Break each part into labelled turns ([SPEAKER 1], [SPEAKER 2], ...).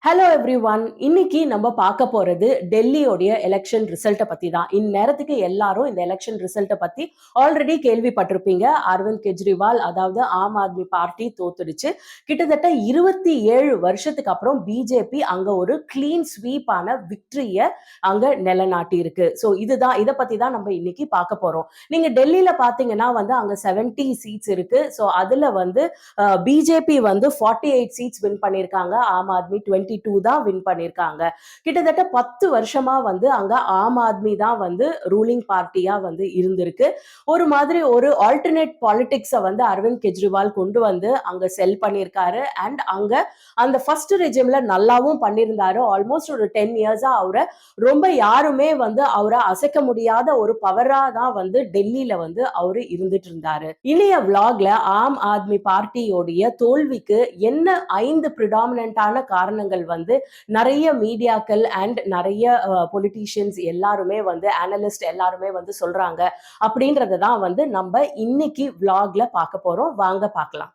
[SPEAKER 1] Hello every one. இன்னைக்கு நம்ம பார்க்க போறது டெல்லியோடைய எலெக்ஷன் ரிசல்ட்டை பத்தி தான். இந்நேரத்துக்கு எல்லாரும் இந்த எலெக்ஷன் ரிசல்ட்டை பத்தி ஆல்ரெடி கேள்விப்பட்டிருப்பீங்க. அரவிந்த் கெஜ்ரிவால், அதாவது ஆம் ஆத்மி பார்ட்டி தோத்துடுச்சு. கிட்டத்தட்ட 27 வருஷத்துக்கு அப்புறம் பிஜேபி அங்க ஒரு கிளீன் ஸ்வீப்பான விக்டரிய அங்க நிலைநாட்டி இருக்கு. ஸோ இதை பத்தி தான் நம்ம இன்னைக்கு பார்க்க போறோம். நீங்க டெல்லியில பாத்தீங்கன்னா அங்க 70 சீட்ஸ் இருக்கு. ஸோ அதுல பிஜேபி 48 சீட்ஸ் வின் பண்ணியிருக்காங்க. ஆம் ஆத்மி 22 தான் வின் பண்ணியிருக்காங்க. கிட்டத்தட்ட 10 வருஷமா அங்க ஆம் ஆத்மி தான் ரூலிங் பார்ட்டியா இருந்திருக்கு. ஒரு மாதிரி ஒரு ஆல்டர்னேட் பாலிடிக்ஸை அரவிந்த் கெஜ்ரிவால் கொண்டு அங்க செல் பண்ணியிருக்காரு. அண்ட் அங்க அந்த ஃபர்ஸ்ட் ரெஜிம்ல நல்லாவும் பண்ணியிருந்தாரு. ஆல்மோஸ்ட் ஒரு 10 இயர்ஸா அவரை ரொம்ப யாருமே அவரை அசைக்க முடியாத ஒரு பவரா தான் டெல்லியில அவரு இருந்துட்டு இருந்தாரு. இனிய விளாக்ல ஆம் ஆத்மி பார்ட்டியோடைய தோல்விக்கு என்ன 5 பிரிடாமினன்டான காரணங்கள் நிறைய மீடியாக்கள் அண்ட் நிறைய பொலிட்டீஷியன்ஸ் எல்லாருமே அனலிஸ்ட் எல்லாருமே சொல்றாங்க அப்படின்றத தான் நம்ம இன்னைக்கு விளாக்ல பார்க்க போறோம். வாங்க பார்க்கலாம்.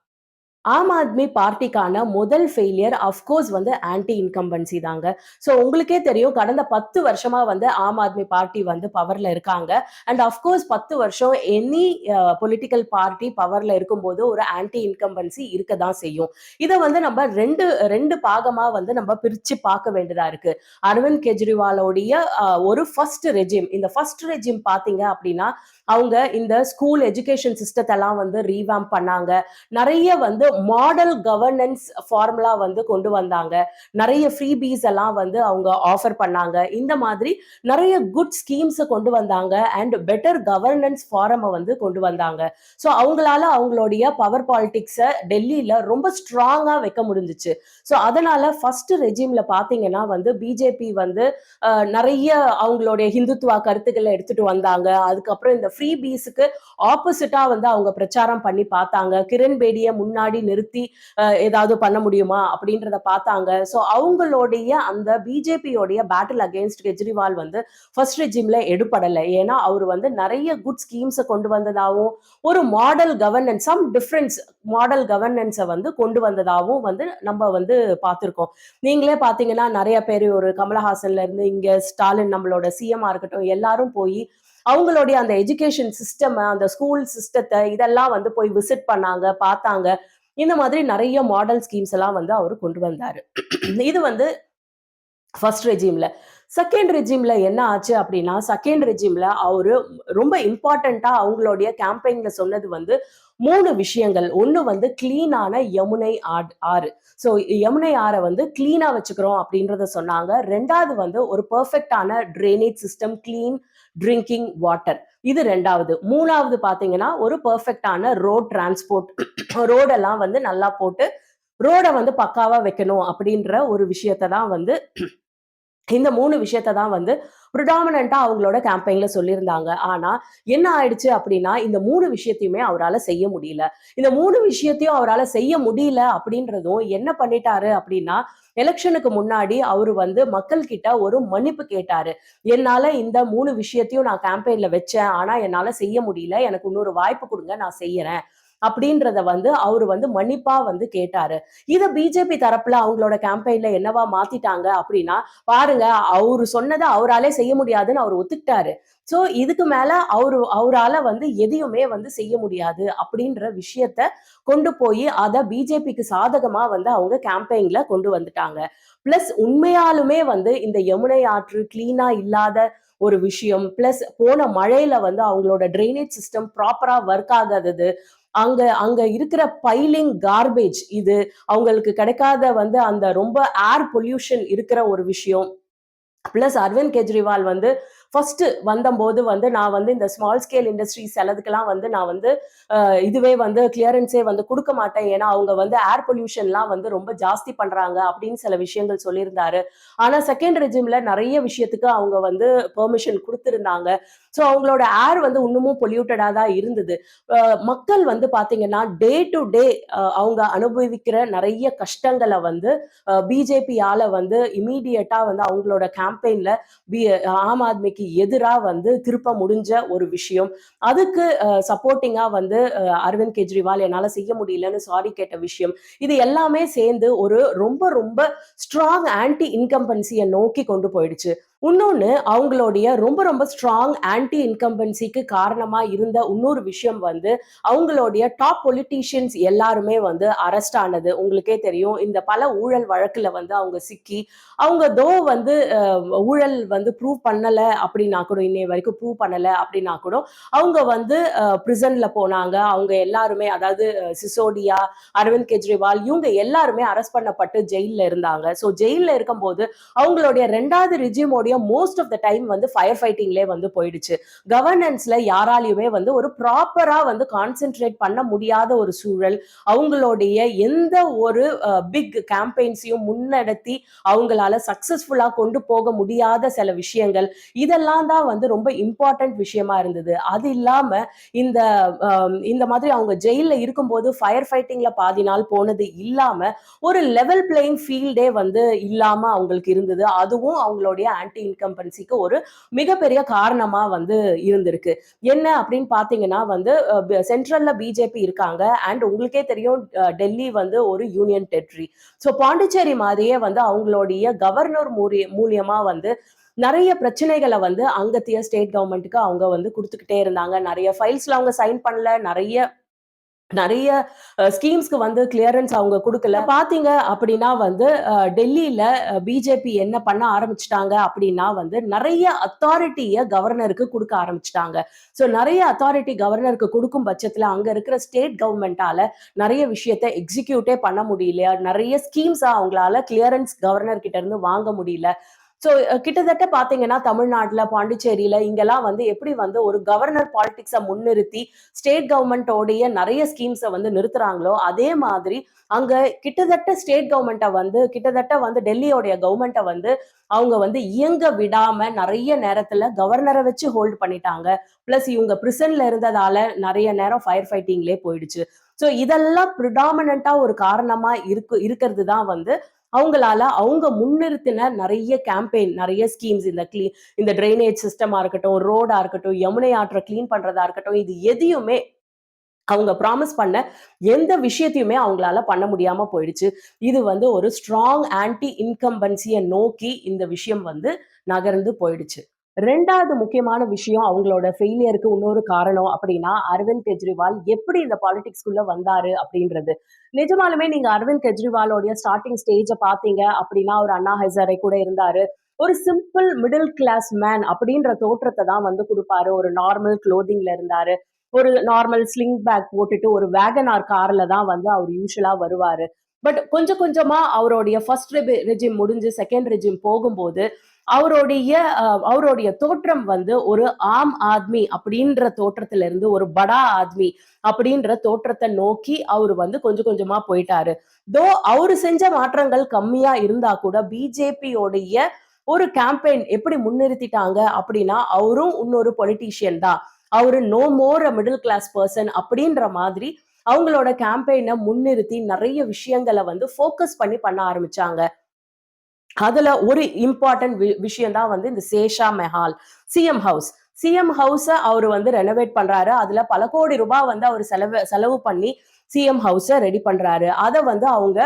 [SPEAKER 1] ஆம் ஆத்மி பார்ட்டிக்கான முதல் ஃபெயிலியர் அஃப்கோர்ஸ் ஆன்டி இன்கம்பன்சி தாங்க. ஸோ உங்களுக்கே தெரியும், கடந்த 10 வருஷமா ஆம் ஆத்மி பார்ட்டி பவர்ல இருக்காங்க. அண்ட் அஃப்கோர்ஸ் 10 வருஷம் எனி பொலிட்டிக்கல் பார்ட்டி பவர்ல இருக்கும்போது ஒரு ஆன்டி இன்கம்பன்சி இருக்க தான் செய்யும். இதை நம்ம ரெண்டு ரெண்டு பாகமா நம்ம பிரிச்சு பார்க்க வேண்டியதா இருக்கு. அரவிந்த் கெஜ்ரிவாலோடைய ஒரு ஃபர்ஸ்ட் ரெஜிம், இந்த ஃபர்ஸ்ட் ரெஜிம் பாத்தீங்க அப்படின்னா அவங்க இந்த ஸ்கூல் எஜுகேஷன் சிஸ்டத்தெல்லாம் ரீவாம்ப் பண்ணாங்க. நிறைய மாடல் கவர்னன்ஸ் ஃபார்முலா கொண்டு வந்தாங்க. நிறைய ஃப்ரீபீஸ் எல்லாம் அவங்க ஆஃபர் பண்ணாங்க. இந்த மாதிரி நிறைய குட் ஸ்கீம்ஸ் கொண்டு வந்தாங்க. அண்ட் பெட்டர் கவர்னன்ஸ் ஃபாரமை கொண்டு வந்தாங்க. ஸோ அவங்களால அவங்களுடைய பவர் பாலிடிக்ஸை டெல்லியில ரொம்ப ஸ்ட்ராங்கா வைக்க முடிஞ்சிச்சு. ஸோ அதனால ஃபர்ஸ்ட் ரெஜிம்ல பாத்தீங்கன்னா பிஜேபி நிறைய அவங்களுடைய ஹிந்துத்துவா கருத்துக்களை எடுத்துட்டு வந்தாங்க. அதுக்கப்புறம் இந்த ஃப்ரீ பீஸுக்கு ஆப்போசிட்டா அவங்க பிரச்சாரம் பண்ணி பார்த்தாங்க. கிரண் பேடியை முன்னாடி நிறுத்தி ஏதாவது பண்ண முடியுமா அப்படின்றத பார்த்தாங்க. ஸோ அவங்களுடைய அந்த பிஜேபியோடைய பேட்டில் அகேன்ஸ்ட் கெஜ்ரிவால் ஃபர்ஸ்ட் ரெஜிம்ல எடுபடலை. ஏன்னா அவர் நிறைய குட் ஸ்கீம்ஸை கொண்டு வந்ததாகவும் ஒரு model governance, some difference model கவர்னன்ஸை கொண்டு வந்ததாகவும் நம்ம பார்த்திருக்கோம். நீங்களே பார்த்தீங்கன்னா நிறைய பேர், ஒரு கமலஹாசன்ல இருந்து இங்க ஸ்டாலின் நம்மளோட சிஎம்ஆ இருக்கட்டும், எல்லாரும் போய் அவங்களுடைய அந்த எஜுகேஷன் சிஸ்டம், அந்த ஸ்கூல் சிஸ்டத்தை இதெல்லாம் போய் விசிட் பண்ணாங்க, பார்த்தாங்க. இந்த மாதிரி நிறைய மாடல் ஸ்கீம்ஸ் எல்லாம் அவரு கொண்டு வந்தாரு. இது ஃபர்ஸ்ட் ரெஜிம்ல. செகண்ட் ரெஜிம்ல என்ன ஆச்சு அப்படின்னா, செகண்ட் ரெஜிம்ல அவரு ரொம்ப இம்பார்ட்டண்டா அவங்களுடைய கேம்பெயின்ல சொன்னது 3 விஷயங்கள். ஒண்ணு கிளீனான யமுனை ஆறு. ஸோ யமுனை ஆறை கிளீனா வச்சுக்கிறோம் அப்படின்றத சொன்னாங்க. ரெண்டாவது ஒரு பெர்ஃபெக்டான drainage system, clean drinking water. இது ரெண்டாவது. மூணாவது பாத்தீங்கன்னா ஒரு பெர்ஃபெக்டான ரோட் டிரான்ஸ்போர்ட், ரோடெல்லாம் நல்லா போட்டு ரோட பக்காவா வைக்கணும் அப்படின்ற ஒரு விஷயத்தை தான் இந்த 3 விஷயத்தை தான் ப்ரிடாமினண்டா அவங்களோட கேம்பெயின்ல சொல்லியிருந்தாங்க. ஆனா என்ன ஆயிடுச்சு அப்படின்னா, இந்த 3 விஷயத்தையுமே அவரால் செய்ய முடியல. இந்த 3 விஷயத்தையும் அவரால் செய்ய முடியல அப்படின்றதும் என்ன பண்ணிட்டாரு அப்படின்னா, எலெக்ஷனுக்கு முன்னாடி அவரு மக்கள் கிட்ட ஒரு மன்னிப்பு கேட்டாரு. என்னால இந்த 3 விஷயத்தையும் நான் கேம்பெயின்ல வச்சேன், ஆனா என்னால செய்ய முடியல, எனக்கு இன்னொரு வாய்ப்பு கொடுங்க, நான் செய்யறேன் அப்படின்றத அவரு மன்னிப்பா கேட்டாரு. இத பிஜேபி தரப்புல அவங்களோட கேம்பெயின்ல என்னவா மாத்திட்டாங்க அப்படின்னா, பாருங்க அவரு சொன்னதை அவராலே செய்ய முடியாதுன்னு அவர் ஒத்துக்கிட்டாரு. சோ இதுக்கு மேல அவரால எதையுமே செய்ய முடியாது அப்படின்ற விஷயத்த கொண்டு போய் அத பிஜேபிக்கு சாதகமா அவங்க கேம்பெயின்ல கொண்டு வந்துட்டாங்க. பிளஸ் உண்மையாலுமே இந்த யமுனை ஆற்று கிளீனா இல்லாத ஒரு விஷயம், பிளஸ் போன மழையில அவங்களோட ட்ரைனேஜ் சிஸ்டம் ப்ராப்பரா ஒர்க் ஆகாதது, அங்க அங்க இருக்கிற பைலிங் கார்பேஜ், இது அவங்களுக்கு கிடைக்காத அந்த ரொம்ப ஏர் பொல்யூஷன் இருக்கிற ஒரு விஷயம். பிளஸ் அரவிந்த் கெஜ்ரிவால் ஃபர்ஸ்ட் வந்தபோது நான் இந்த ஸ்மால் ஸ்கேல் இண்டஸ்ட்ரீஸ் சிலதுக்கெல்லாம் நான் இதுவே கிளியரன்ஸே கொடுக்க மாட்டேன், ஏன்னா அவங்க ஏர் பொல்யூஷன்லாம் ரொம்ப ஜாஸ்தி பண்றாங்க அப்படின்னு சில விஷயங்கள் சொல்லியிருந்தாரு. ஆனா செகண்ட் ரெஜிம்ல நிறைய விஷயத்துக்கு அவங்க பெர்மிஷன் கொடுத்திருந்தாங்க. ஸோ அவங்களோட ஏர் இன்னமும் பொல்யூட்டடா தான் இருந்தது. மக்கள் பாத்தீங்கன்னா டே டு டே அவங்க அனுபவிக்கிற நிறைய கஷ்டங்களை பிஜேபியால இமீடியட்டா அவங்களோட கேம்பெயின்ல ஆம் ஆத்மி மோடிக்கு எதிரா வந்து திருப்ப முடிஞ்ச ஒரு விஷயம். அதுக்கு சப்போர்ட்டிங்கா வந்து அரவிந்த் கெஜ்ரிவால் என்னால செய்ய முடியலன்னு சாரி கேட்ட விஷயம். இது எல்லாமே சேர்ந்து ஒரு ரொம்ப ரொம்ப ஸ்ட்ராங் ஆன்டி இன்கம்பன்சிய நோக்கி கொண்டு போயிடுச்சு. இன்னொன்னு அவங்களுடைய ரொம்ப ரொம்ப ஸ்ட்ராங் ஆன்டி இன்கம்பன்சிக்கு காரணமா இருந்த இன்னொரு விஷயம் வந்து அவங்களுடைய டாப் பொலிட்டீஷியன்ஸ் எல்லாருமே வந்து அரெஸ்ட் ஆனது. உங்களுக்கே தெரியும். இந்த பல ஊழல் வழக்குல வந்து அவங்க சிக்கி, அவங்க வந்து ஊழல் வந்து ப்ரூவ் பண்ணல அப்படின்னா கூட, இன்னைய வரைக்கும் ப்ரூவ் பண்ணல அப்படின்னா கூட, அவங்க வந்து பிரிசன்ல போனாங்க. அவங்க எல்லாருமே அதாவது சிசோடியா, அரவிந்த் கெஜ்ரிவால் இவங்க எல்லாருமே அரெஸ்ட் பண்ணப்பட்டு ஜெயில்ல இருந்தாங்க. ஸோ ஜெயில்ல இருக்கும்போது அவங்களுடைய 2வது ரிஜிமோடைய மோஸ்ட் ஆஃப் த டைம் வந்து ஃபயர் ஃபைட்டிங்லயே வந்து போயிடுச்சு. கவர்னன்ஸ்ல யாராலையுமே வந்து ஒரு ப்ராப்பரா வந்து கான்சென்ட்ரேட் பண்ண முடியாத ஒரு சூழல். அவங்களுடைய எந்த ஒரு பிக் கேம்பெயின்ஸையும் முன்னெடுத்தி அவங்களால சக்சஸ்ஃபுல்லா கொண்டு போக முடியாத சில விஷயங்கள், இதெல்லாம் தான் வந்து ரொம்ப இம்பார்ட்டன்ட் விஷயமா இருந்தது. அது இல்லாம இந்த இந்த மாதிரி அவங்க ஜெயில்ல இருக்கும்போது ஃபயர் ஃபைட்டிங்ல பாதி நாள் போனது இல்லாம, ஒரு லெவல் பிளேயிங் ஃபீல்டே வந்து இல்லாம அவங்களுக்கு இருந்தது. அதுவும் அவங்களுடைய ஆன்டி இன்கம்பன்சிக்கு ஒரு மிகப்பெரிய காரணமா வந்து இருந்திருக்கு. என்ன அப்படின்னு பார்த்தீங்கன்னா வந்து சென்ட்ரல்ல பிஜேபி இருக்காங்க. அண்ட் உங்களுக்கே தெரியும் டெல்லி வந்து ஒரு யூனியன் டெரிட்டரி. ஸோ பாண்டிச்சேரி மாதிரியே வந்து அவங்களுடைய கவர்னர் மூலியமா வந்து நெறைய பிரச்சனைகள வந்து அங்கத்திய ஸ்டேட் கவர்மெண்ட்க்கு அவங்க வந்து குடுத்துக்கிட்டே இருந்தாங்க. நெறைய ஃபைல்ஸ்ல அவங்க சைன் பண்ணல. நெறைய நெறைய ஸ்கீம்ஸ்க்கு வந்து கிளியரன்ஸ் அவங்க குடுக்கல. பார்த்தீங்க அப்படின்னா வந்து டெல்லியில பிஜேபி என்ன பண்ண ஆரம்பிச்சுட்டாங்க அப்படின்னா வந்து நெறைய அத்தாரிட்டிய கவர்னருக்கு குடுக்க ஆரம்பிச்சுட்டாங்க. ஸோ நெறைய அத்தாரிட்டி கவர்னருக்கு குடுக்கும் பட்சத்துல அங்க இருக்கிற ஸ்டேட் கவர்மெண்ட்டால நெறைய விஷயத்த எக்ஸிக்யூட்டே பண்ண முடியல. நெறைய ஸ்கீம்ஸ அவங்களால கிளியரன்ஸ் கவர்னர் கிட்ட இருந்து வாங்க முடியல. ஸோ கிட்டத்தட்ட பார்த்தீங்கன்னா, தமிழ்நாட்டுல, பாண்டிச்சேரியில இங்கெல்லாம் வந்து எப்படி வந்து ஒரு கவர்னர் பாலிடிக்ஸ முன்னிறுத்தி ஸ்டேட் கவர்மெண்ட்டோடைய நெறைய ஸ்கீம்ஸ வந்து நிறுத்துறாங்களோ, அதே மாதிரி அங்க கிட்டத்தட்ட ஸ்டேட் கவர்மெண்ட்ட வந்து கிட்டத்தட்ட வந்து டெல்லியோடைய கவர்மெண்ட்ட வந்து அவங்க வந்து இயங்க விடாம நெறைய நேரத்துல கவர்னர வச்சு ஹோல்ட் பண்ணிட்டாங்க. பிளஸ் இவங்க பிரிசன்ல இருந்ததால நெறைய நேரம் ஃபயர் ஃபைட்டிங்லயே போயிடுச்சு. ஸோ இதெல்லாம் பிரிடாமினன்ட்டா ஒரு காரணமா இருக்கிறது தான் வந்து அவங்களால அவங்க முன்னிறுத்தின நெறைய கேம்பெயின், நெறைய ஸ்கீம்ஸ் இந்த ட்ரைனேஜ் சிஸ்டமா இருக்கட்டும், ரோடா இருக்கட்டும், யமுனை ஆற்ற கிளீன் பண்றதா இருக்கட்டும், இது எதையுமே அவங்க ப்ராமிஸ் பண்ண எந்த விஷயத்தையுமே அவங்களால பண்ண முடியாம போயிடுச்சு. இது வந்து ஒரு ஸ்ட்ராங் ஆன்டி இன்கம்பன்சிய நோக்கி இந்த விஷயம் வந்து நகர்ந்து போயிடுச்சு. 2வது முக்கியமான விஷயம் அவங்களோட ஃபெயிலியருக்கு இன்னொரு காரணம் அப்படின்னா, அரவிந்த் கெஜ்ரிவால் எப்படி இந்த பாலிடிக்ஸ்குள்ள வந்தாரு அப்படின்றது. நிஜமாலுமே நீங்க அரவிந்த் கெஜ்ரிவாலோடைய ஸ்டார்ட்டிங் ஸ்டேஜ பார்த்தீங்க அப்படின்னா, ஒரு அண்ணா ஹசாரே கூட இருந்தாரு. ஒரு சிம்பிள் மிடில் கிளாஸ் மேன் அப்படின்ற தோற்றத்த தான் வந்து குடுப்பாரு. ஒரு நார்மல் குளோத்திங்ல இருந்தாரு. ஒரு நார்மல் ஸ்லிங் பேக் போட்டுட்டு ஒரு வேகனார் கார்ல தான் வந்து அவர் யூசுவலா வருவாரு. பட் கொஞ்சம் கொஞ்சமா அவருடைய ஃபர்ஸ்ட் ரெஜிம் முடிஞ்சு செகண்ட் ரெஜிம் போகும்போது அவருடைய அவருடைய தோற்றம் வந்து ஒரு ஆம் ஆத்மி அப்படின்ற தோற்றத்துல இருந்து ஒரு படா ஆத்மி அப்படின்ற தோற்றத்தை நோக்கி அவர் வந்து கொஞ்சம் கொஞ்சமா போயிட்டாரு. தோ அவரு செஞ்ச மாற்றங்கள் கம்மியா இருந்தா கூட பிஜேபியோடைய ஒரு கேம்பெயின் எப்படி முன்னிறுத்திட்டாங்க அப்படின்னா அவரும் இன்னொரு பொலிட்டீஷியன் தான். அவரு நோ மோர் அ மிடில் கிளாஸ் பர்சன் அப்படின்ற மாதிரி அவங்களோட கேம்பெயினை முன்னிறுத்தி நிறைய விஷயங்களை வந்து ஃபோக்கஸ் பண்ண ஆரம்பிச்சாங்க. அதுல ஒரு இம்பார்ட்டன்ட் விஷயம் தான் வந்து இந்த சேஷா மெஹால் சிஎம் ஹவுஸ். சிஎம் ஹவுஸ அவர் வந்து ரெனோவேட் பண்றாரு. அதுல பல கோடி ரூபாய் வந்து அவர் செலவு பண்ணி சிஎம் ஹவுஸ ரெடி பண்றாரு. அத வந்து அவங்க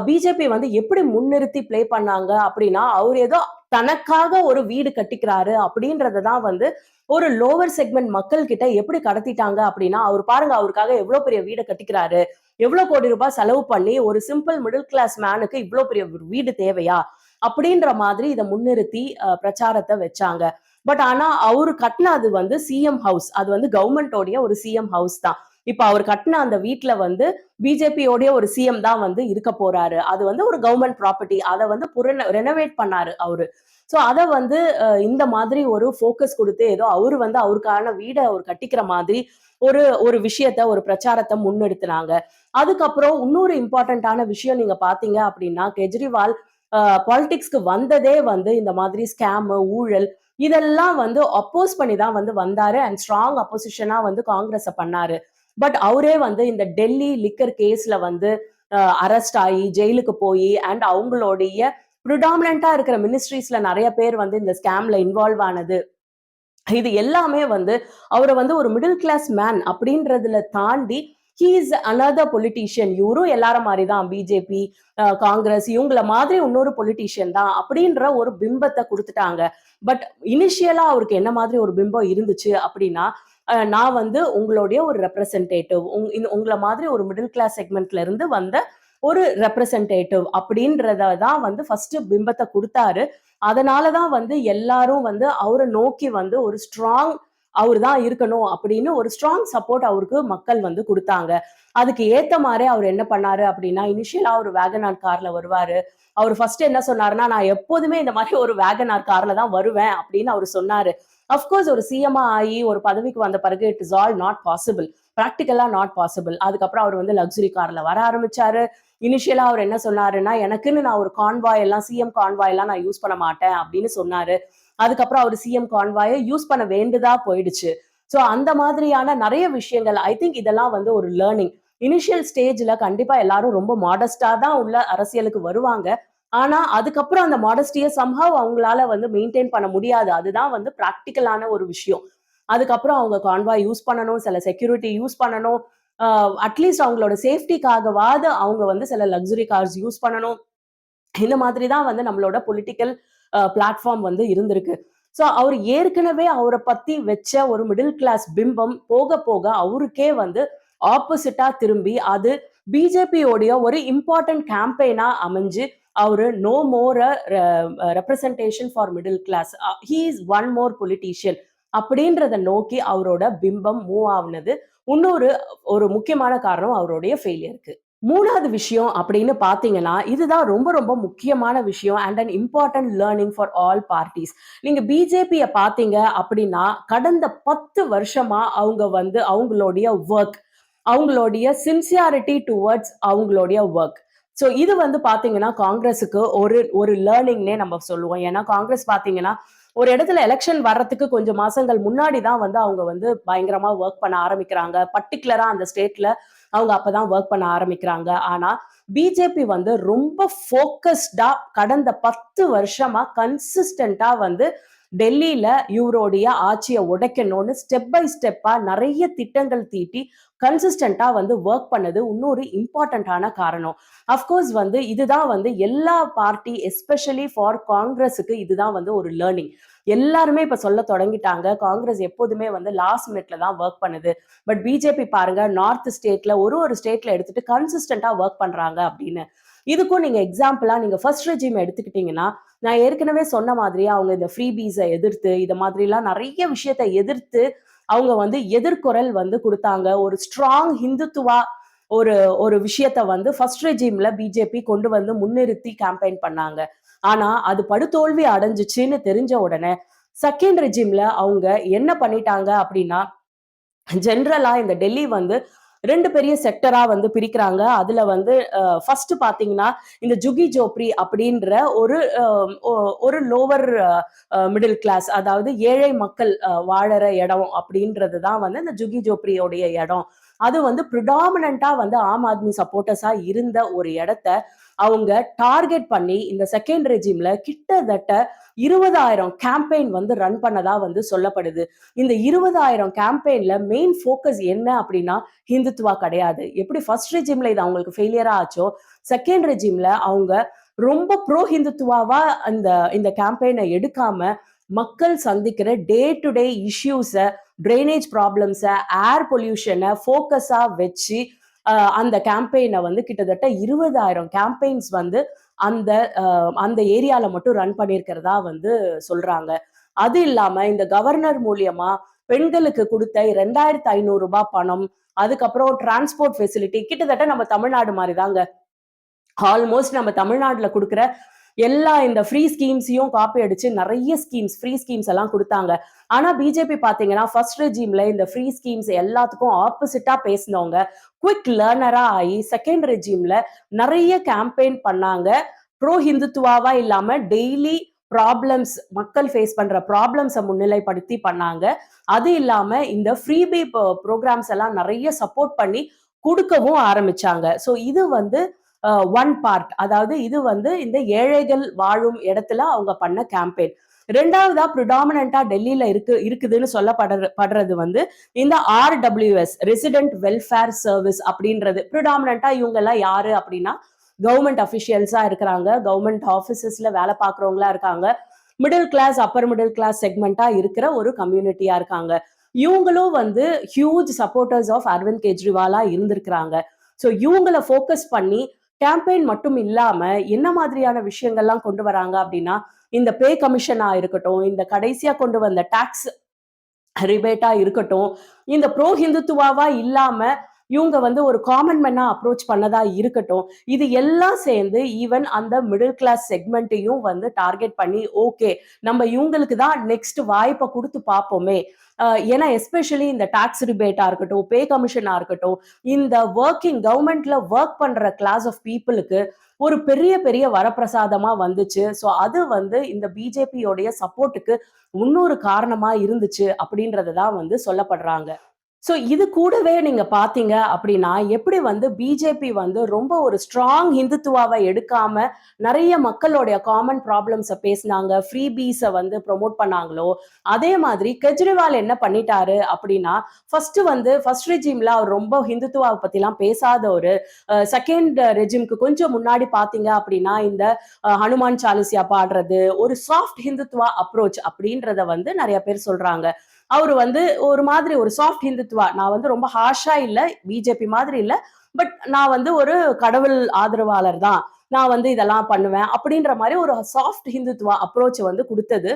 [SPEAKER 1] பிஜேபி வந்து எப்படி முன்னிறுத்தி பிளே பண்ணாங்க அப்படின்னா, அவர் ஏதோ தனக்காக ஒரு வீடு கட்டிக்கிறாரு அப்படின்றத தான் வந்து ஒரு லோவர் செக்மெண்ட் மக்கள் கிட்ட எப்படி கடத்திட்டாங்க அப்படின்னா, அவர் பாருங்க அவருக்காக எவ்வளவு பெரிய வீட கட்டிக்கிறாரு. எவ்வளவு கோடி ரூபாய் செலவு பண்ணி ஒரு சிம்பிள் மிடில் கிளாஸ் மேனுக்கு இவ்வளவு பெரிய வீடு தேவையா? அப்படின்ற மாதிரி இத முன்னிறுத்தி பிரச்சாரத்த வச்சாங்க. பட் ஆனா அவரு கட்டுன அது வந்து சிஎம் ஹவுஸ். அது வந்து கவர்மெண்டோடைய ஒரு சிஎம் ஹவுஸ் தான். இப்ப அவர் கட்டுன அந்த வீட்ல வந்து பிஜேபியோடைய ஒரு சிஎம் தான் வந்து இருக்க போறாரு. அது வந்து ஒரு கவர்மெண்ட் ப்ராப்பர்ட்டி. அத வந்து ரெனோவேட் பண்ணாரு அவரு. சோ அத வந்து இந்த மாதிரி ஒரு ஃபோக்கஸ் குடுத்து ஏதோ அவரு வந்து அவருக்கான வீட அவர் கட்டிக்கிற மாதிரி ஒரு ஒரு விஷயத்த ஒரு பிரச்சாரத்த முன்னெடுத்துனாங்க. அதுக்கப்புறம் இன்னொரு இம்பார்ட்டன்டான விஷயம் நீங்க பார்த்தீங்க அப்படின்னா, கெஜ்ரிவால் பாலிடிக்ஸ்க்கு வந்ததே வந்து இந்த மாதிரி ஸ்கேம், ஊழல் இதெல்லாம் வந்து அப்போஸ் பண்ணி தான் வந்து வந்தாரு. அண்ட் ஸ்ட்ராங் அப்போசிஷனா வந்து காங்கிரஸ பண்ணாரு. பட் அவரே வந்து இந்த டெல்லி லிக்கர் கேஸ்ல வந்து அரெஸ்ட் ஆகி ஜெயிலுக்கு போய் அண்ட் அவங்களுடைய ப்ரிடாமினன்ட்டா இருக்கிற மினிஸ்ட்ரீஸ்ல நிறைய பேர் வந்து இந்த ஸ்கேம்ல இன்வால்வ் ஆனது இது எல்லாமே வந்து அவர வந்து ஒரு மிடில் கிளாஸ் மேன் அப்படின்றதுல தாண்டி ஹி இஸ் அனதர் பொலிட்டீஷியன். இவரும் எல்லாரும் மாரி தான். பிஜேபி, காங்கிரஸ் இவங்கள மாதிரி இன்னொரு பொலிட்டீஷியன் தான் அப்படின்ற ஒரு பிம்பத்த குடுத்துட்டாங்க. பட் இனிஷியலா அவருக்கு என்ன மாதிரி ஒரு பிம்பம் இருந்துச்சு அப்படின்னா, நான் வந்து உங்களுடைய ஒரு ரெப்ரசன்டேட்டிவ். உங்கள மாதிரி ஒரு மிடில் கிளாஸ் செக்மென்ட்ல இருந்து வந்த ஒரு ரெப்ரசன்டேட்டிவ் அப்படின்றத தான் வந்து ஃபர்ஸ்ட் பிம்பத்த குடுத்தாரு. அதனால தான் வந்து எல்லாரும் வந்து அவர நோக்கி வந்து ஒரு ஸ்ட்ராங் அவரு தான் இருக்கணும் அப்படின்னு ஒரு ஸ்ட்ராங் சப்போர்ட் அவருக்கு மக்கள் வந்து குடுத்தாங்க. அதுக்கு ஏத்த மாரி அவரு என்ன பண்ணாரு அப்படின்னா, இனிஷியலா ஒரு வேகனார் கார்ல வருவாரு. அவரு ஃபர்ஸ்ட் என்ன சொன்னாருன்னா, "நான் எப்போதுமே இந்த மாரி ஒரு வேகனார் கார்ல தான் வருவேன்" அப்படின்னு அவரு சொன்னாரு. அஃப்கோர்ஸ் ஒரு சிஎம்மா ஆயி ஒரு பதவிக்கு வந்த பிறகு it is all not possible. பிராக்டிகலா நாட் பாசிபிள். அதுக்கப்புறம் அவரு வந்து லக்ஸுரி கார்ல வர ஆரம்பிச்சாரு. இனிஷியலா அவர் என்ன சொன்னாருன்னா, எனக்குன்னு நான் ஒரு கான்வாய் எல்லாம் சிஎம் கான்வாய் எல்லாம் நான் யூஸ் பண்ண மாட்டேன் அப்படின்னு சொன்னாரு. அதுக்கப்புறம் அவரு சிஎம் கான்வாய யூஸ் பண்ண வேண்டியதா போயிடுச்சு. சோ அந்த மாதிரியான நெறைய விஷயங்கள் ஐ திங்க் இதெல்லாம் வந்து ஒரு லேர்னிங். இனிஷியல் ஸ்டேஜ்ல கண்டிப்பா எல்லாரும் ரொம்ப மாடஸ்ட்டா தான் உள்ள அரசியலுக்கு வருவாங்க. ஆனா, அதுக்கப்புறம் அந்த மாடஸ்டிய சம்ஹவ் அவங்களால வந்து மெயின்டெயின் பண்ண முடியாது. அதுதான் வந்து பிராக்டிகலான ஒரு விஷயம். அதுக்கப்புறம் அவங்க கான்வாய் யூஸ் பண்ணணும், சில செக்யூரிட்டி யூஸ் பண்ணணும். அ அட்லீஸ்ட் அவங்களோட சேஃப்டிக்காகவாது அவங்க வந்து சில லக்ஸுரி கார்ஸ் யூஸ் பண்ணணும். இந்த மாதிரி தான் வந்து நம்மளோட பொலிட்டிக்கல் பிளாட்ஃபார்ம் வந்து இருந்திருக்கு. ஸோ அவரு ஏற்கனவே அவர பத்தி வச்ச ஒரு மிடில் கிளாஸ் பிம்பம் போக போக அவருக்கே வந்து ஆப்போசிட்டா திரும்பி அது பிஜேபியோடைய ஒரு இம்பார்ட்டன்ட் கேம்பெயினா அமைஞ்சு அவரு no more representation for middle class he is one more politician அப்படின்றத நோக்கி அவரோட பிம்பம் மூவ் ஆகுனது இன்னொரு ஒரு முக்கியமான காரணம் அவருடைய ஃபெயிலியருக்கு. 3வது விஷயம் அப்படின்னு பார்த்தீங்கன்னா, இதுதான் ரொம்ப ரொம்ப முக்கியமான விஷயம் and an important learning for all parties. நீங்க பிஜேபிய பார்த்தீங்க அப்படின்னா, கடந்த 10 வருஷமா அவங்க வந்து அவங்களுடைய வொர்க், அவங்களுடைய சின்சியாரிட்டி டுவர்ட்ஸ் அவங்களுடைய வொர்க். ஸோ இது வந்து பார்த்தீங்கன்னா, காங்கிரஸுக்கு ஒரு ஒரு லேர்னிங்னே நம்ம சொல்லுவோம். ஏன்னா காங்கிரஸ் பார்த்தீங்கன்னா, ஒரு இடத்துல எலக்ஷன் வர்றதுக்கு கொஞ்சம் மாசங்கள் முன்னாடி தான் வந்து அவங்க வந்து பயங்கரமா வொர்க் பண்ண ஆரம்பிக்கிறாங்க. பர்ட்டிகுலரா அந்த ஸ்டேட்ல அவங்க அப்பதான் ஒர்க் பண்ண ஆரம்பிக்கிறாங்க. ஆனா, பிஜேபி வந்து ரொம்ப ஃபோக்கஸ்டா கடந்த 10 வருஷமா கன்சிஸ்டன்ட்டா வந்து டெல்லியில இவருடைய ஆட்சிய உடைக்கணும்னு ஸ்டெப் பை ஸ்டெப்பா நெறைய திட்டங்கள் தீட்டி கன்சிஸ்டன்ட்டா வந்து வொர்க் பண்ணது இன்னொரு இம்பார்ட்டன்ட்டான காரணம். அஃப்கோர்ஸ் வந்து இதுதான் வந்து எல்லா பார்ட்டி எஸ்பெஷலி ஃபார் காங்கிரஸுக்கு இதுதான் வந்து ஒரு லேர்னிங். எல்லாருமே இப்ப சொல்ல தொடங்கிட்டாங்க. காங்கிரஸ் எப்போதுமே வந்து லாஸ்ட் மினிட்ல தான் வொர்க் பண்ணுது. பட் பிஜேபி பாருங்க நார்த் ஸ்டேட்ல ஒரு ஸ்டேட்ல எடுத்துட்டு கன்சிஸ்டன்ட்டா வொர்க் பண்றாங்க அப்படின்னு. இதுக்கும் நீங்க எக்ஸாம்பிளா நீங்க ஃபர்ஸ்ட் ரெஜிம் எடுத்துக்கிட்டீங்கன்னா, நான் ஏற்கனவே சொன்ன மாதிரியே அவங்க இந்த ஃப்ரீபீஸ எதிர்த்து, இத மாதிரிலாம் நெறைய விஷயத்த எதிர்த்து, அவங்க வந்து எதிர்குரல் வந்து குடுத்தாங்க. ஒரு ஸ்ட்ராங் ஹிந்துத்துவா ஒரு ஒரு விஷயத்த வந்து ஃபர்ஸ்ட் ரெஜிம்ல பிஜேபி கொண்டு வந்து முன்னிறுத்தி கேம்பெயின் பண்ணாங்க. ஆனா, அது படுதோல்வி அடைஞ்சுச்சுன்னு தெரிஞ்ச உடனே, செகண்ட் ரெஜிம்ல அவங்க என்ன பண்ணிட்டாங்க அப்படின்னா, ஜென்ரலா இந்த டெல்லி வந்து 2 பெரிய செக்டரா வந்து பிரிக்கிறாங்க. அதுல வந்து ஃபர்ஸ்ட் பார்த்தீங்கன்னா, இந்த ஜுகி ஜோப்ரி அப்படின்ற ஒரு அ ஒ ஒரு லோவர் மிடில் கிளாஸ் அதாவது ஏழை மக்கள் வாழற இடம் அப்படின்றது தான் வந்து இந்த ஜுகி ஜோப்ரியோடைய இடம். அது வந்து பிரிடாமினன்ட்டா வந்து ஆம் ஆத்மி சப்போர்ட்டர்ஸா இருந்த ஒரு இடத்த அவங்க டார்கெட் பண்ணி இந்த செகண்ட் ரெஜிம்ல கிட்டத்தட்ட 20,000 கேம்பெயின் வந்து ரன் பண்ணதா வந்து சொல்லப்படுது. இந்த 20,000 கேம்பெயின்ல மெயின் ஃபோக்கஸ் என்ன அப்படின்னா, ஹிந்துத்துவா கிடையாது. எப்படி ஃபர்ஸ்ட் ரெஜிம்ல இது அவங்களுக்கு ஃபெயிலியரா ஆச்சோ, செகண்ட் ரெஜிம்ல அவங்க ரொம்ப ப்ரோ ஹிந்துத்துவாவா அந்த இந்த கேம்பெயின எடுக்காம, மக்கள் சந்திக்கிற day to day issues, drainage ப்ராப்ளம்ஸ, ஏர் பொல்யூஷன ஃபோக்கஸா வச்சு, அந்த கேம்பெயின வந்து கிட்டத்தட்ட 20,000 கேம்பெயின்ஸ் வந்து அந்த அந்த ஏரியால மட்டும் ரன் பண்ணியிருக்கிறதா வந்து சொல்றாங்க. அது இல்லாம இந்த கவர்னர் மூலியமா பெண்களுக்கு குடுத்த ரூ. 2,500 பணம், அதுக்கப்புறம் டிரான்ஸ்போர்ட் ஃபெசிலிட்டி கிட்டத்தட்ட நம்ம தமிழ்நாடு மாரி தாங்க. ஆல்மோஸ்ட் நம்ம தமிழ்நாட்டுல குடுக்குற எல்லா இந்த ஃப்ரீ ஸ்கீம்ஸையும் காப்பி அடிச்சு நெறைய ஸ்கீம்ஸ், ஃப்ரீ ஸ்கீம்ஸ் எல்லாம் குடுத்தாங்க. ஆனா பிஜேபி பார்த்தீங்கன்னா, ஃபர்ஸ்ட் ரெஜிம்ல இந்த ஃப்ரீ ஸ்கீம்ஸ் எல்லாத்துக்கும் ஆப்போசிட்டா பேசினவங்க, குயிக் லேர்னரா ஆயி செகண்ட் ரெஜிம்ல நெறைய கேம்பெயின் பண்ணாங்க. ப்ரோ ஹிந்துத்துவாவா இல்லாம டெய்லி ப்ராப்ளம்ஸ் மக்கள் ஃபேஸ் பண்ற ப்ராப்ளம்ஸ முன்னிலைப்படுத்தி பண்ணாங்க. அது இல்லாம இந்த ஃப்ரீபி புரோகிராம்ஸ் எல்லாம் நெறைய சப்போர்ட் பண்ணி குடுக்கவும் ஆரம்பிச்சாங்க. ஸோ இது வந்து ஒன் பார்ட். அதாவது இது வந்து இந்த ஏழைகள் வாழும் இடத்துல அவங்க பண்ண கேம்பெயின். ரெண்டாவதா ப்ரிடாமினன்ட்டா டெல்லியில இருக்குதுன்னு சொல்லப்படுறது வந்து இந்த RWS ரெசிடென்ட் வெல்ஃபேர் சர்வீஸ் அப்படின்றது. ப்ரிடாமினன்ட்டா இவங்க எல்லாம் யாரு அப்படின்னா கவர்மெண்ட் அஃபிஷியல்ஸா இருக்கிறாங்க, கவர்மெண்ட் ஆஃபீஸஸ்ல வேலை பார்க்குறவங்களா இருக்காங்க, middle class upper middle class செக்மெண்டா இருக்கிற ஒரு கம்யூனிட்டியா இருக்காங்க. இவங்களும் வந்து ஹியூஜ் சப்போர்ட்டர்ஸ் ஆஃப் அரவிந்த் கெஜ்ரிவாலா இருந்திருக்கிறாங்க. ஸோ இவங்கள ஃபோக்கஸ் பண்ணி கேம்பெயின் மட்டும் இல்லாம என்ன மாதிரியான விஷயங்கள்லாம் கொண்டு வராங்க அப்படின்னா, இந்த பே கமிஷனா இருக்கட்டும், இந்த கடைசியா கொண்டு வந்த டாக்ஸ் ரிபேட்டா இருக்கட்டும், இந்த ப்ரோ ஹிந்துத்துவாவா இல்லாம இவங்க வந்து ஒரு காமன் மேனா அப்ரோச் பண்ணதா இருக்கட்டும், இது எல்லாம் சேர்ந்து ஈவன் அந்த மிடில் கிளாஸ் செக்மெண்ட்டையும் வந்து டார்கெட் பண்ணி ஓகே, நம்ம இவங்களுக்கு தான் நெக்ஸ்ட் வாய்ப்பை கொடுத்து பார்ப்போமே. ஏன்னா எஸ்பெஷலி இந்த டாக்ஸ் ரிபேட்டா இருக்கட்டும், பே கமிஷனா இருக்கட்டும், இந்த கவர்மெண்ட்ல ஒர்க் பண்ற கிளாஸ் ஆஃப் பீப்புளுக்கு ஒரு பெரிய பெரிய வரப்பிரசாதமா வந்துச்சு. ஸோ அது வந்து இந்த பிஜேபியோடைய சப்போர்ட்டுக்கு இன்னொரு காரணமா இருந்துச்சு அப்படின்றத தான் வந்து சொல்லப்படுறாங்க. ஸோ இது கூடவே நீங்க பார்த்தீங்க அப்படின்னா, எப்படி வந்து பிஜேபி வந்து ரொம்ப ஒரு ஸ்ட்ராங் ஹிந்துத்துவாவ எடுக்காம, நெறைய மக்களுடைய காமன் ப்ராப்ளம்ஸ பேசினாங்க. ஃப்ரீபீஸ வந்து ப்ரமோட் பண்ணாங்களோ, அதே மாதிரி கெஜ்ரிவால் என்ன பண்ணிட்டாரு அப்படின்னா, ஃபர்ஸ்ட் ரெஜிம்ல அவர் ரொம்ப ஹிந்துத்துவாவ பத்திலாம் பேசாதவரு. செகண்ட் ரெஜிம்க்கு கொஞ்சம் முன்னாடி பார்த்தீங்க அப்படின்னா, இந்த ஹனுமான் சாலிசியா பாடுறது, ஒரு சாஃப்ட் ஹிந்துத்துவா அப்ரோச் அப்படின்றத வந்து நெறைய பேர் சொல்றாங்க. அவரு வந்து ஒரு மாதிரி ஒரு சாஃப்ட் ஹிந்துத்துவா. நான் வந்து ரொம்ப ஹார்ஷா இல்ல, பிஜேபி மாதிரி இல்ல. பட் நான் வந்து ஒரு கடவுள் ஆதரவாளர் தான். நான் வந்து இதெல்லாம் பண்ணுவேன். அப்படின்ற மாரி ஒரு சாஃப்ட் ஹிந்துத்துவா அப்ரோச் வந்து குடுத்தது.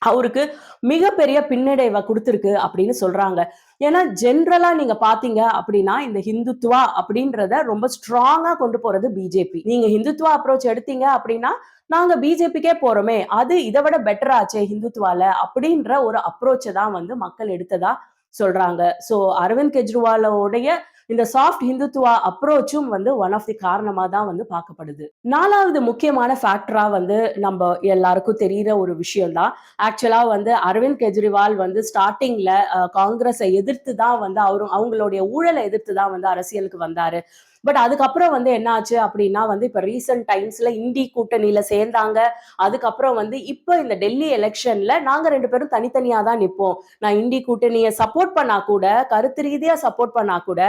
[SPEAKER 1] அவருக்கு மிகப்பெரிய பின்னடைவ குடுத்திருக்கு அப்படின்னு சொல்றாங்க. ஏன்னா ஜென்ரலா நீங்க பார்த்தீங்க அப்படின்னா, இந்த ஹிந்துத்துவா அப்படின்றத ரொம்ப ஸ்ட்ராங்கா கொண்டு போறது பிஜேபி. நீங்க ஹிந்துத்துவா அப்ரோச் எடுத்தீங்க அப்படின்னா, நாங்க பிஜேபிக்கே போறோமே, அது இத விட பெட்டர் ஆச்சே ஹிந்துத்துவால அப்படின்ற ஒரு அப்ரோச்ச தான் வந்து மக்கள் எடுத்ததா சொல்றாங்க. ஸோ அரவிந்த் கெஜ்ரிவாலோடைய இந்த சாஃப்ட் ஹிந்துத்துவா அப்ரோச்சும் வந்து ஒன் ஆஃப் தி காரணமா தான் வந்து பார்க்கப்படுது. 4வது முக்கியமான ஃபேக்டரா வந்து நம்ப எல்லாருக்கும் தெரியிற ஒரு விஷயம் தான். ஆக்சுவலா வந்து அரவிந்த் கெஜ்ரிவால் வந்து ஸ்டார்ட்டிங்ல காங்கிரஸை எதிர்த்து தான் வந்து அவங்களுடைய ஊழலை எதிர்த்து தான் வந்து அரசியலுக்கு வந்தாரு. பட் அதுக்கப்புறம் வந்து என்ன ஆச்சு அப்படின்னா வந்து இப்ப ரீசென்ட் டைம்ஸ்ல இண்டி கூட்டணியில சேர்ந்தாங்க. அதுக்கப்புறம் வந்து இப்ப இந்த டெல்லி எலெக்ஷன்ல நாங்க 2 பேரும் தனித்தனியா தான் நிப்போம். நான் இண்டி கூட்டணிய சப்போர்ட் பண்ணா கூட, கருத்து ரீதியா சப்போர்ட் பண்ணா கூட,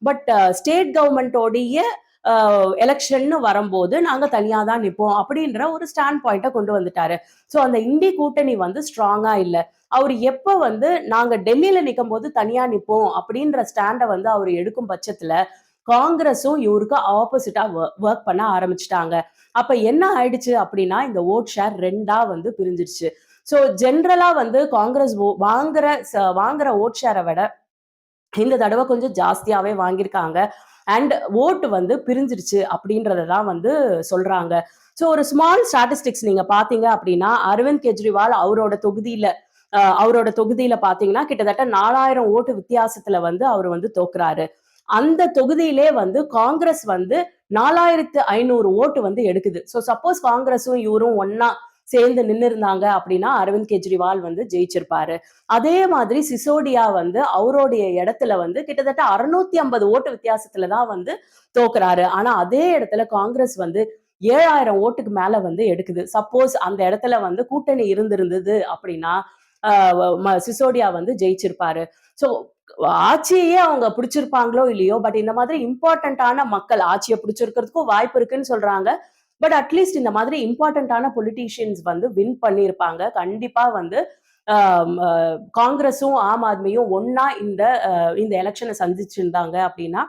[SPEAKER 1] பட் ஸ்டேட் கவர்மெண்டோடைய எலெக்ஷன்னு வரும்போது நாங்க தனியா தான் நிப்போம் அப்படின்ற ஒரு ஸ்டாண்ட் பாயிண்ட கொண்டு வந்துட்டாரு. சோ அந்த இண்டி கூட்டணி வந்து ஸ்ட்ராங்கா இல்ல. அவரு எப்ப வந்து நாங்க டெல்லியில நிக்கும்போது தனியா நிப்போம் அப்படின்ற ஸ்டாண்ட வந்து அவரு எடுக்கும் பட்சத்துல, காங்கிரஸும் இவருக்கு ஆப்போசிட்டா வொர்க் பண்ண ஆரம்பிச்சுட்டாங்க. அப்ப என்ன ஆயிடுச்சு அப்படின்னா, இந்த வோட் ஷேர் 2ஆ வந்து பிரிஞ்சிருச்சு. சோ ஜெனரலா வந்து காங்கிரஸ் வாங்குற வோட் ஷேர விட இந்த தடவ கொஞ்சம் ஜாஸ்தியாவே வாங்கியிருக்காங்க. அண்ட் வோட் வந்து பிரிஞ்சிருச்சு அப்படின்றத தான் வந்து சொல்றாங்க. ஸோ ஒரு ஸ்மால் ஸ்டாட்டிஸ்டிக்ஸ் நீங்க பார்த்தீங்க அப்படின்னா, அரவிந்த் கெஜ்ரிவால் அவரோட தொகுதியில பார்த்தீங்கன்னா, கிட்டத்தட்ட 4000 ஓட்டு வித்தியாசத்துல வந்து அவரு வந்து தோக்குறாரு. அந்த தொகுதியிலே வந்து காங்கிரஸ் வந்து 4500 ஓட்டு வந்து எடுக்குது. ஸோ சப்போஸ் காங்கிரஸும் இவரும் ஒண்ணா சேர்ந்து நின்னுருந்தாங்க அப்படின்னா, அரவிந்த் கெஜ்ரிவால் வந்து ஜெயிச்சிருப்பாரு. அதே மாதிரி சிசோடியா வந்து அவருடைய இடத்துல வந்து கிட்டத்தட்ட 650 ஓட்டு வித்தியாசத்துல தான் வந்து தோக்குறாரு. ஆனா அதே இடத்துல காங்கிரஸ் வந்து 7000 ஓட்டுக்கு மேல வந்து எடுக்குது. சப்போஸ் அந்த இடத்துல வந்து கூட்டணி இருந்திருந்தது அப்படின்னா, சிசோடியா வந்து ஜெயிச்சிருப்பாரு. ஸோ ஆட்சியே அவங்க பிடிச்சிருப்பாங்களோ இல்லையோ, பட் இந்த மாதிரி இம்பார்ட்டன்டான மக்கள் ஆட்சிய பிடிச்சிருக்கிறதுக்கும் வாய்ப்பு இருக்குன்னு சொல்றாங்க. பட் அட்லீஸ்ட் இந்த மாதிரி இம்பார்ட்டன்டான பொலிட்டீஷியன்ஸ் வந்து வின் பண்ணியிருப்பாங்க. கண்டிப்பா வந்து காங்கிரஸும், ஆம் ஆத்மியும் ஒண்ணா இந்த எலக்ஷன சந்திச்சிருந்தாங்க அப்படின்னா,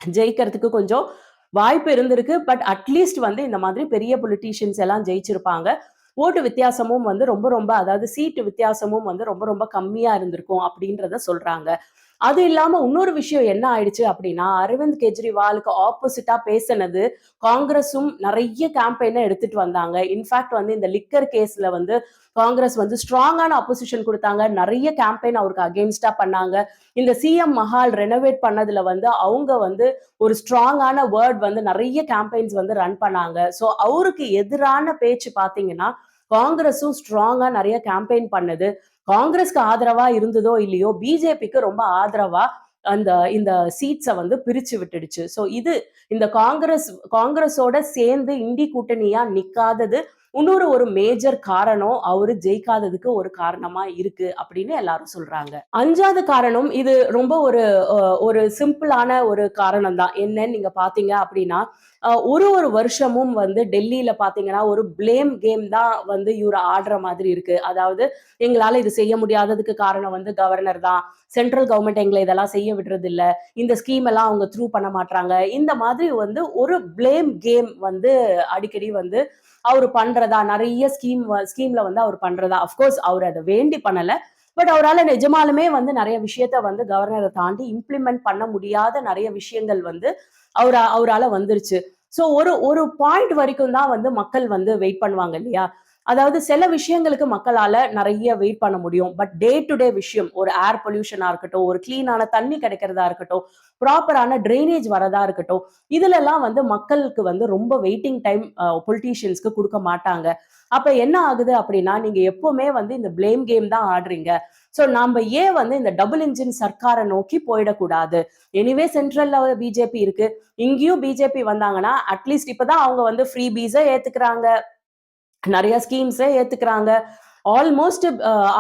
[SPEAKER 1] ஜெயிக்கிறதுக்கு கொஞ்சம் வாய்ப்பு இருந்திருக்கு. பட் அட்லீஸ்ட் வந்து இந்த மாதிரி பெரிய பொலிட்டீஷியன்ஸ் எல்லாம் ஜெயிச்சிருப்பாங்க. ஓட்டு வித்தியாசமும் வந்து ரொம்ப ரொம்ப அதாவது சீட்டு வித்தியாசமும் வந்து ரொம்ப ரொம்ப கம்மியா இருந்திருக்கும் அப்படின்றத சொல்றாங்க. அது இல்லாம இன்னொரு விஷயம் என்ன ஆயிடுச்சு அப்படின்னா, அரவிந்த் கெஜ்ரிவாலுக்கு ஆப்போசிட்டா பேசினது காங்கிரஸும் நெறைய கேம்பெயின எடுத்துட்டு வந்தாங்க. இன்ஃபாக்ட் வந்து இந்த லிக்கர் கேஸ்ல வந்து காங்கிரஸ் வந்து ஸ்ட்ராங்கான அப்போசிஷன் குடுத்தாங்க. நெறைய கேம்பெயின் அவருக்கு அகைன்ஸ்டா பண்ணாங்க. இந்த சிஎம் மஹால் ரெனோவேட் பண்ணதுல வந்து அவங்க வந்து ஒரு ஸ்ட்ராங்கான வேர்ட் வந்து நெறைய கேம்பெயின்ஸ் வந்து ரன் பண்ணாங்க. ஸோ அவருக்கு எதிரான பேச்சு பார்த்தீங்கன்னா, காங்கிரஸும் ஸ்ட்ராங்கா நெறைய கேம்பெயின் பண்ணுது. காங்கிரஸ்க்கு ஆதரவா இருந்ததோ இல்லையோ, பிஜேபிக்கு ரொம்ப ஆதரவா இந்த சீட்ஸ வந்து பிரிச்சு விட்டுடுச்சு. ஸோ இது இந்த காங்கிரஸோட சேர்ந்து இண்டி கூட்டணியா நிக்காதது இன்னொரு ஒரு மேஜர் காரணம் அவரு ஜெயிக்காததுக்கு ஒரு காரணமா இருக்கு அப்படின்னு எல்லாரும் சொல்றாங்க. 5வது காரணம் இது ரொம்ப ஒரு சிம்பிளான ஒரு காரணம் தான். என்னன்னு நீங்க பார்த்தீங்க அப்படின்னா, ஒரு வருஷமும் வந்து டெல்லியில பார்த்தீங்கன்னா, ஒரு ப்ளேம் கேம் தான் வந்து இவரு ஆடுற மாதிரி இருக்கு. அதாவது எங்களால இது செய்ய முடியாததுக்கு காரணம் வந்து கவர்னர் தான். சென்ட்ரல் கவர்ன்மெண்ட் எங்கள இதெல்லாம் செய்ய விடுறதில்ல. இந்த ஸ்கீம் எல்லாம் அவங்க த்ரூ பண்ண மாட்றாங்க. இந்த மாதிரி வந்து ஒரு ப்ளேம் கேம் வந்து அடிக்கடி வந்து அவரு பண்றதா, நெறைய ஸ்கீம்ல வந்து அவரு பண்றதா. அஃப்கோர்ஸ் அவரு அத வேண்டி பண்ணல. பட் அவரால நிஜமாலுமே வந்து நெறைய விஷயத்த வந்து கவர்னர தாண்டி இம்ப்ளிமெண்ட் பண்ண முடியாத நெறைய விஷயங்கள் வந்து அவரால வந்துருச்சு. ஸோ ஒரு பாயிண்ட் வரைக்கும் தான் வந்து மக்கள் வந்து வெயிட் பண்ணுவாங்க இல்லையா? அதாவது சில விஷயங்களுக்கு மக்களால நெறைய வெயிட் பண்ண முடியும். பட் டே டு டே விஷயம், ஒரு ஏர் பொல்யூஷனா இருக்கட்டும், ஒரு கிளீனான தண்ணி கிடைக்கிறதா இருக்கட்டும், ப்ராப்பரான ட்ரெயினேஜ் வரதா இருக்கட்டும், இதுலலாம் வந்து மக்களுக்கு வந்து ரொம்ப வெயிட்டிங் டைம் பொலிட்டீஷியன்ஸ்க்கு குடுக்க மாட்டாங்க. அப்ப என்ன ஆகுது அப்படின்னா, நீங்க எப்பவுமே வந்து இந்த ப்ளேம் கேம் தான் ஆடுறீங்க. ஸோ நாம ஏன் வந்து இந்த டபுள் இன்ஜின் சர்க்கார நோக்கி போயிடக்கூடாது? எனிவே சென்ட்ரல்ல பிஜேபி இருக்கு. இங்கேயும் பிஜேபி வந்தாங்கன்னா, அட்லீஸ்ட் இப்பதான் அவங்க வந்து ஃப்ரீபீஸ ஏத்துக்கிறாங்க. நெறைய ஸ்கீம்ஸ ஏத்துக்கிறாங்க. ஆல்மோஸ்ட்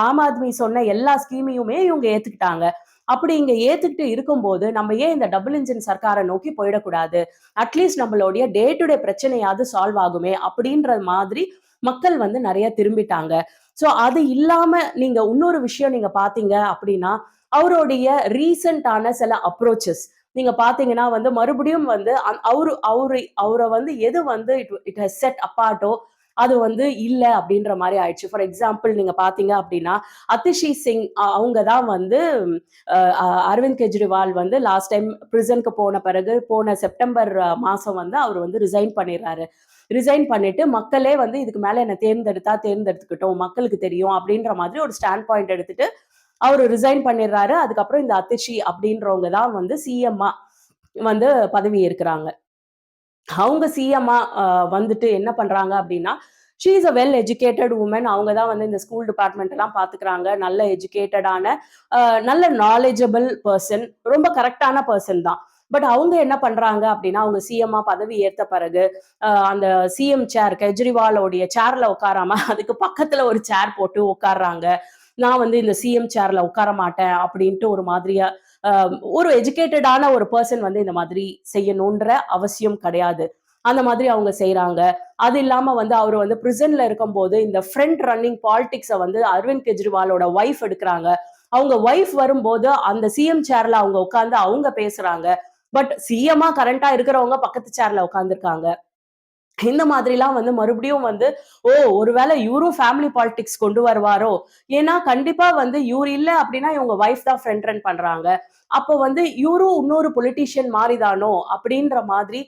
[SPEAKER 1] ஆம் ஆத்மி சொன்ன எல்லா ஸ்கீமையுமே இவங்க ஏத்துக்கிட்டாங்க. அப்படி இங்க ஏத்துக்கிட்டு இருக்கும்போது, நம்ம ஏன் இந்த டபுள் இன்ஜின் சர்க்கார நோக்கி போயிடக்கூடாது? அட்லீஸ்ட் நம்மளுடைய டே டு டே பிரச்சனையாவது சால்வ் ஆகுமே! அப்படின்ற மாதிரி மக்கள் வந்து நெறைய திரும்பிட்டாங்க. ஸோ அது இல்லாம நீங்க இன்னொரு விஷயம் நீங்க பார்த்தீங்க அப்படின்னா, அவருடைய ரீசென்ட்டான சில அப்ரோச்சஸ் நீங்க பார்த்தீங்கன்னா வந்து மறுபடியும் வந்து அவரு அவரு அவர வந்து எது வந்து இட் ஹஸ் செட் அபார்ட்டோ அது வந்து இல்ல அப்படின்ற மாரி ஆயிடுச்சு. ஃபார் எக்ஸாம்பிள் நீங்க பார்த்தீங்க அப்படின்னா, அதிஷி சிங் அவங்க தான் வந்து அ அ அரவிந்த் கெஜ்ரிவால் வந்து லாஸ்ட் டைம் பிரிசனுக்கு போன பிறகு போன செப்டம்பர் மாசம் வந்து அவரு வந்து ரிசைன் பண்ணிடுறாரு. ரிசைன் பண்ணிட்டு மக்களே வந்து இதுக்கு மேல என்ன தேர்ந்தெடுத்தா தேர்ந்தெடுத்துக்கட்டும். மக்களுக்கு தெரியும் அப்படின்ற மாதிரி ஒரு ஸ்டாண்ட் பாயிண்ட் எடுத்துட்டு அவரு ரிசைன் பண்ணிடுறாரு. அதுக்கப்புறம் இந்த அதிஷி அப்படின்றவங்க தான் வந்து சிஎம்மா வந்து பதவி ஏற்கிறாங்க. அவங்க சிஎம்மா வந்துட்டு என்ன பண்றாங்க அப்படின்னா, she is a well educated woman. அவங்க தான் வந்து இந்த ஸ்கூல் டிபார்ட்மெண்ட் எல்லாம் பார்த்துக்கிறாங்க. நல்ல எஜுகேட்டடான, நல்ல நாலேஜபிள் பெர்சன். ரொம்ப கரெக்ட்டான பெர்சன் தான். பட் அவங்க என்ன பண்றாங்க அப்படின்னா, அவங்க சிஎம்மா பதவி ஏத்த பிறகு, அந்த சிஎம் சேர் கெஜ்ரிவாலோடைய சேர்ல உட்காராம, அதுக்கு பக்கத்துல ஒரு சேர் போட்டு உட்கார்றாங்க. நான் வந்து இந்த சிஎம் சேர்ல உட்கார மாட்டேன் அப்படின்ட்டு ஒரு மாதிரியா அ ஒரு எஜுகேட்டடான ஒரு பெர்சன் வந்து இந்த மாதிரி செய்யணுன்ற அவசியம் கிடையாது. அந்த மாதிரி அவங்க செய்றாங்க. அது இல்லாம வந்து அவரு வந்து பிரிசன்ல இருக்கும்போது, இந்த ஃப்ரண்ட் ரன்னிங் பாலிடிக்ஸ வந்து அரவிந்த் கெஜ்ரிவாலோட ஒய்ஃப் எடுக்குறாங்க. அவங்க ஒய்ஃப் வரும்போது, அந்த சிஎம் சேர்ல அவங்க உட்கார்ந்து அவங்க பேசுறாங்க. பட் சிஎம்மா கரண்ட்டா இருக்கிறவங்க பக்கத்து சேர்ல உட்கார்ந்திருக்காங்க. இந்த மாதிரிலாம் வந்து மறுபடியும் வந்து, ஓ! ஒருவேளை இவரும் ஃபேமிலி பாலிடிக்ஸ் கொண்டு வருவாரோ? ஏன்னா, கண்டிப்பா வந்து இவரு இல்ல அப்டின்னா, இவங்க வைஃப் தான் ஃப்ரண்ட் ரன் பண்றாங்க. அப்போ வந்து இவரும் இன்னொரு பொலிட்டீஷியன் மாரி தானோ? அப்டின்ற மாதிரி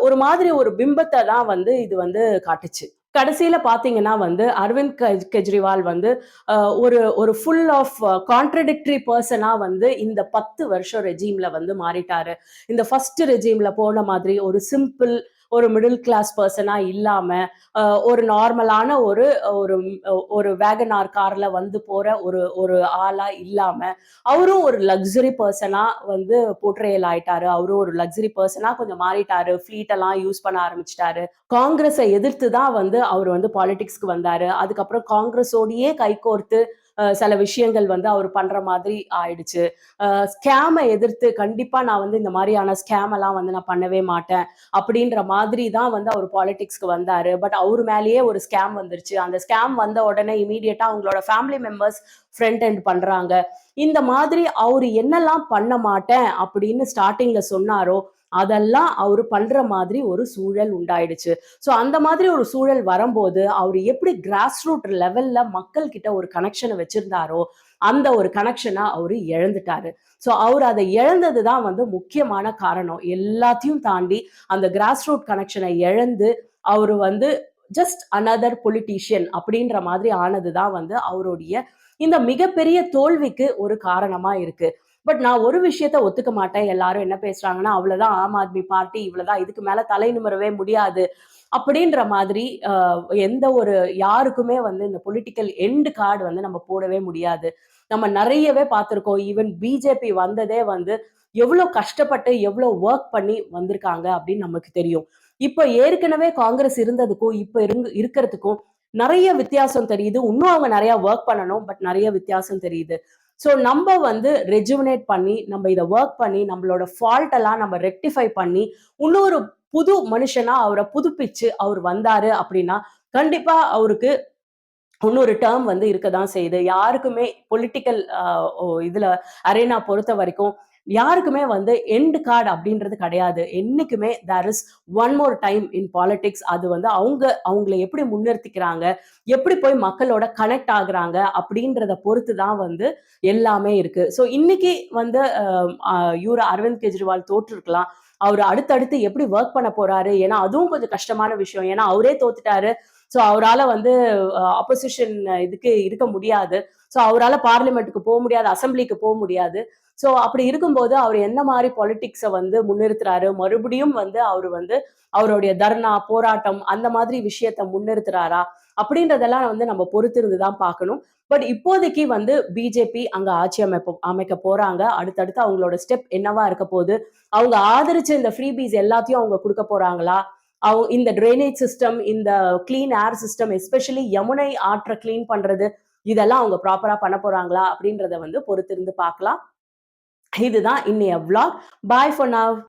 [SPEAKER 1] ஒரு மாதிரி ஒரு பிம்பத்த தான் வந்து இது வந்து காட்டுச்சு. கடைசியில பார்த்தீங்கன்னா வந்து, அரவிந்த் கெஜ்ரிவால் வந்து அ ஒரு ஒரு ஃபுல் ஆஃப் கான்ட்ரடிக்டரி பெர்சனா வந்து இந்த 10 வருஷம் ரெஜிம்ல வந்து மாறிட்டாரு. இந்த ஃபர்ஸ்ட் ரெஜிம்ல போன மாதிரி ஒரு சிம்பிள் ஒரு மிடில் கிளாஸ் பெர்சனா இல்லாம, அ ஒரு நார்மலான ஒரு ஒரு ஒரு வேகனார் கார்ல வந்து போற ஒரு ஒரு ஆளா இல்லாம, அவரும் ஒரு லக்ஸரி பெர்சனா வந்து போர்ட்ரேயல் ஆயிட்டாரு. அவரும் ஒரு லக்ஸரி பெர்சனா கொஞ்சம் மாறிட்டாரு. ஃப்ளீட் எல்லாம் யூஸ் பண்ண ஆரம்பிச்சுட்டாரு. காங்கிரஸ எதிர்த்து தான் வந்து அவரு வந்து பாலிடிக்ஸ்க்கு வந்தாரு. அதுக்கப்புறம் காங்கிரஸோடயே கைகோர்த்து சில விஷயங்கள் வந்து அவர் பண்ற மாதிரி ஆயிடுச்சு. ஸ்கேம எதிர்த்து கண்டிப்பா நான் வந்து இந்த மாரியான ஸ்கேம் எல்லாம் வந்து நான் பண்ணவே மாட்டேன். அப்படின்ற மாதிரி தான் வந்து அவர் பாலிடிக்ஸ்க்கு வந்தாரு. பட் அவரு மேலேயே ஒரு ஸ்கேம் வந்துருச்சு. அந்த ஸ்கேம் வந்த உடனே இம்மீடியட்டா அவங்களோட ஃபேமிலி மெம்பர்ஸ் ஃப்ரண்ட் எண்ட் பண்றாங்க. இந்த மாதிரி அவரு என்னெல்லாம் பண்ண மாட்டேன் அப்படின்னு ஸ்டார்ட்டிங்ல சொன்னாரோ, அதெல்லாம் அவரு பண்ற மாதிரி ஒரு சூழல் உண்டாயிடுச்சு. ஸோ அந்த மாதிரி ஒரு சூழல் வரம்போது, அவரு எப்படி கிராஸ் ரூட் லெவல்ல மக்கள் கிட்ட ஒரு கனெக்ஷன வச்சிருந்தாரோ, அந்த ஒரு கனெக்ஷன அவரு இழந்துட்டாரு. ஸோ அவரு அத இழந்தது தான் வந்து முக்கியமான காரணம். எல்லாத்தையும் தாண்டி அந்த கிராஸ் ரூட் கனெக்ஷன இழந்து, அவரு வந்து ஜஸ்ட் அனதர் பொலிட்டீஷியன் அப்படின்ற மாதிரி ஆனது தான் வந்து அவருடைய இந்த மிகப்பெரிய தோல்விக்கு ஒரு காரணமா இருக்கு. பட் நான் ஒரு விஷயத்த ஒத்துக்க மாட்டேன். எல்லாரும் என்ன பேசுறாங்கன்னா, அவ்வளதான் ஆம் ஆத்மி பார்ட்டி இவ்வளதான். இதுக்கு மேல தலை நிமிரவே முடியாது. அப்படின்ற மாதிரி எந்த ஒரு யாருக்குமே வந்து இந்த பொலிட்டிக்கல் எண்ட் கார்ட் வந்து நம்ம போடவே முடியாது. நம்ம நெறையவே பார்த்திருக்கோம். ஈவன் பிஜேபி வந்ததே வந்து எவ்ளோ கஷ்டப்பட்டு, எவ்ளோ வொர்க் பண்ணி வந்திருக்காங்க அப்படின்னு நமக்கு தெரியும். இப்ப ஏற்கனவே காங்கிரஸ் இருந்ததுக்கும் இப்ப இருக்கிறதுக்கும் நிறைய வித்தியாசம் தெரியுது. இன்னும் அவங்க நிறைய ஒர்க் பண்ணணும். பட் நிறைய வித்தியாசம் தெரியுது. ஸோ நம்ம வந்து ரெஜுவினேட் பண்ணி நம்ம இதை ஒர்க் பண்ணி நம்மளோட ஃபால்ட் எல்லாம் நம்ம ரெக்டிஃபை பண்ணி இன்னொரு புது மனுஷனா அவரை புதுப்பிச்சு அவர் வந்தாரு அப்படின்னா கண்டிப்பா அவருக்கு இன்னொரு டேர்ம் வந்து இருக்கதான் செய்யுது. யாருக்குமே பொலிட்டிக்கல் இதுல அரேனா பொறுத்த வரைக்கும் யாருக்குமே வந்து எண்ட் கார்டு அப்படின்றது கிடையாது. என்னைக்குமே there is one more time in politics. அது வந்து அவங்களை எப்படி முன்னிறுத்திக்கிறாங்க, எப்படி போய் மக்களோட கனெக்ட் ஆகுறாங்க அப்படின்றத பொறுத்து தான் வந்து எல்லாமே இருக்கு. ஸோ இன்னைக்கு வந்து இவரு அரவிந்த் கெஜ்ரிவால் தோற்றிருக்கலாம். அவர் அடுத்தடுத்து எப்படி ஒர்க் பண்ண போறாரு, ஏன்னா அதுவும் கொஞ்சம் கஷ்டமான விஷயம். ஏன்னா அவரே தோத்துட்டாரு. ஸோ அவரால வந்து ஆப்போசிஷன் இதுக்கு இருக்க முடியாது. ஸோ அவரால பார்லிமெண்ட்டுக்கு போக முடியாது, அசம்பிளிக்கு போக முடியாது. ஸோ அப்படி இருக்கும்போது அவர் என்ன மாதிரி பாலிடிக்ஸை வந்து முன்னிறுத்துறாரு, மறுபடியும் வந்து அவர் வந்து அவருடைய தர்ணா போராட்டம் அந்த மாதிரி விஷயத்த முன்னிறுத்துறாரா அப்படின்றதெல்லாம் வந்து நம்ம பொறுத்திருந்து தான் பார்க்கணும். பட் இப்போதைக்கு வந்து பிஜேபி அங்க ஆட்சி அமைக்க போறாங்க. அடுத்தடுத்து அவங்களோட ஸ்டெப் என்னவா இருக்க போகுது, அவங்க ஆதரிச்ச இந்த ஃப்ரீபீஸ் எல்லாத்தையும் அவங்க கொடுக்க போறாங்களா, இந்த ட்ரைனேஜ் சிஸ்டம், இந்த கிளீன் ஏர் சிஸ்டம், எஸ்பெஷலி யமுனை ஆற்றை கிளீன் பண்றது, இதெல்லாம் அவங்க ப்ராப்பரா பண்ண போறாங்களா அப்படின்றத வந்து பொறுத்திருந்து பார்க்கலாம். இதுதான் இன்னைய vlog. Bye for now.